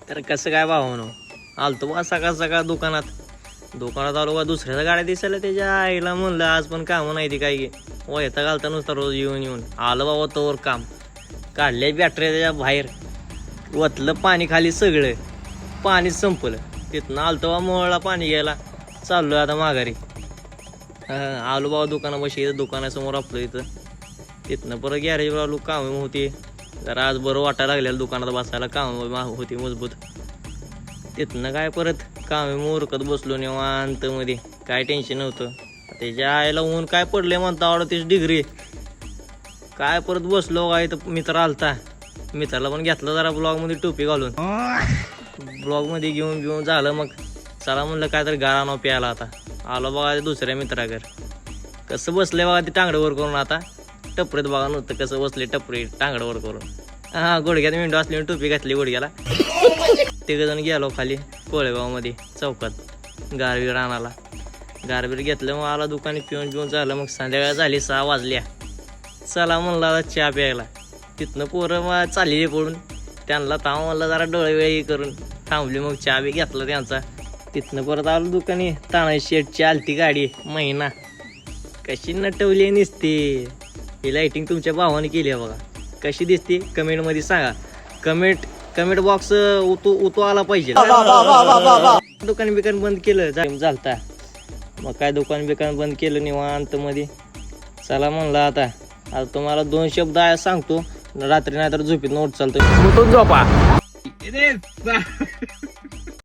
तर कसं काय भावानो आलतो बा सकाळ सकाळ दुकानात आलो बा दुसऱ्याच्या गाड्या दिसायला त्याच्या आईला म्हणलं आज पण कामं नाही ती काय वैता घालता नुसता रोज येऊन आलं बाबा तोवर काम काढले बॅटरी त्याच्या बाहेर वतलं पाणी खाली सगळं पाणी संपलं तिथनं आलतो बा मोहळा पाणी घ्यायला चाललो आता माघारी आलो बाबा दुकानापाशी इथं दुकानासमोर आपलं इथं तिथनं परत गॅरेजवर आलो कामं होती जरा आज बरं वाटायला लागलेलं दुकानात बसायला कामं होती मजबूत तिथनं काय परत कामे मोरकत बसलो निवांत मध्ये काय टेन्शन नव्हतं त्याच्या आईला ऊन काय पडले म्हणता 38 डिग्री काय परत बसलो काय तर मित्र आलता मित्राला पण घेतलं जरा ब्लॉगमध्ये टोपी घालून ब्लॉगमध्ये घेऊन झालं मग चला म्हणलं काय तर गारा नाव प्यायला आता आलो बघा दुसऱ्या मित्राघर कसं बसले बघा ते टांगडवर करून आता टपरीत बघा नव्हतं कसं बसले टपरी टांगडवर करून हा गुडघ्यात मेंढू असली टोपी घातली गुडघ्याला तिघजण गेलो खाली कोळेगावमध्ये चौकात गारबीर आणायला गारबीर घेतलं मग आला दुकानी पिऊन झालं मग संध्याकाळ झाली 6 वाजल्या चला म्हणलं आता चहा प्यायला तिथनं पोरं मग चालली पडून त्यांना ताव म्हणलं जरा डोळे वेळी करून थांबली मग चहा बी घेतला त्यांचा तिथनं परत आलो दुकानी तानाजी शेटची आलती गाडी महिना कशी नटवली नसते ही लाइटिंग तुमच्या भावाने केली आहे बघा कशी दिसते कमेंटमध्ये सांगा कमेंट बॉक्स उतो आला पाहिजे दुकान बिकान बंद केलं झालता मग काय दुकान बिकान बंद केलं निवांत मध्ये चला म्हणलं आता तुम्हाला 2 शब्द सांगतो रात्री नाही तर झोपीत नोट चालतो झोपा